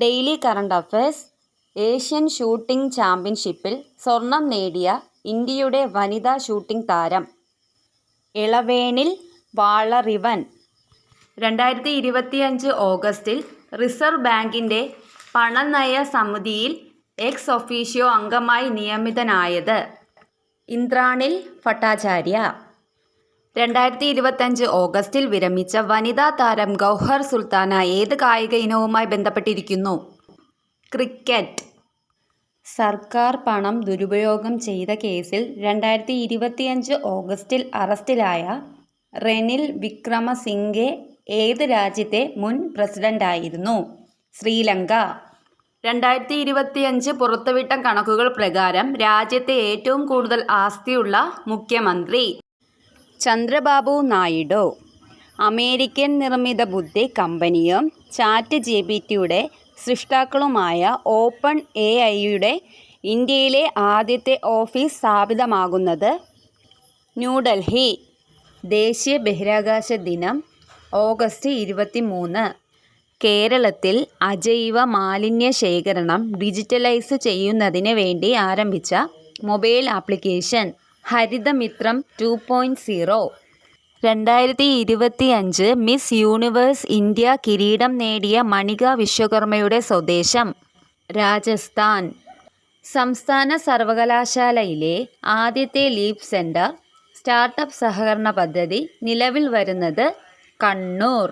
Daily current affairs. Asian shooting ചാമ്പ്യൻഷിപ്പിൽ സ്വർണം നേടിയ ഇന്ത്യയുടെ വനിതാ ഷൂട്ടിംഗ് താരം ഇളവേണിൽ വാളറിവൻ. 2025 ഓഗസ്റ്റിൽ റിസർവ് ബാങ്കിൻ്റെ പണനയ സമിതിയിൽ എക്സ് ഒഫീഷ്യോ അംഗമായി നിയമിതനായത് ഇന്ദ്രാണിൽ ഭട്ടാചാര്യ. 2025 ഓഗസ്റ്റിൽ വിരമിച്ച വനിതാ താരം ഗൗഹർ സുൽത്താന ഏത് കായിക ഇനവുമായി ബന്ധപ്പെട്ടിരിക്കുന്നു? ക്രിക്കറ്റ്. സർക്കാർ പണം ദുരുപയോഗം ചെയ്ത കേസിൽ 2025 ഓഗസ്റ്റിൽ അറസ്റ്റിലായ റെനിൽ വിക്രമസിംഘെ ഏത് രാജ്യത്തെ മുൻ പ്രസിഡന്റായിരുന്നു? ശ്രീലങ്ക. 2025 പുറത്തുവിട്ട കണക്കുകൾ പ്രകാരം രാജ്യത്തെ ഏറ്റവും കൂടുതൽ ആസ്തിയുള്ള മുഖ്യമന്ത്രി ചന്ദ്രബാബു നായിഡു. അമേരിക്കൻ നിർമ്മിത ബുദ്ധി കമ്പനിയും ചാറ്റ് ജിപിടിയുടെ സൃഷ്ടാക്കളുമായ ഓപ്പൺ എഐയുടെ ഇന്ത്യയിലെ ആദ്യത്തെ ഓഫീസ് സ്ഥാപിതമാകുന്നത് ന്യൂഡൽഹി. ദേശീയ ബഹിരാകാശ ദിനം ഓഗസ്റ്റ് 23. കേരളത്തിൽ അജൈവ മാലിന്യ ശേഖരണം ഡിജിറ്റലൈസ് ചെയ്യുന്നതിന് വേണ്ടി ആരംഭിച്ച mobile application Harithamithram 2.0. 2025 Miss Universe India കിരീടം നേടിയ മണിക വിശ്വകർമ്മയുടെ സ്വദേശം രാജസ്ഥാൻ. സംസ്ഥാന സർവകലാശാലയിലെ ആദ്യത്തെ ലീപ് സെൻ്റർ സ്റ്റാർട്ടപ്പ് സഹകരണ പദ്ധതി നിലവിൽ വരുന്നത് കണ്ണൂർ.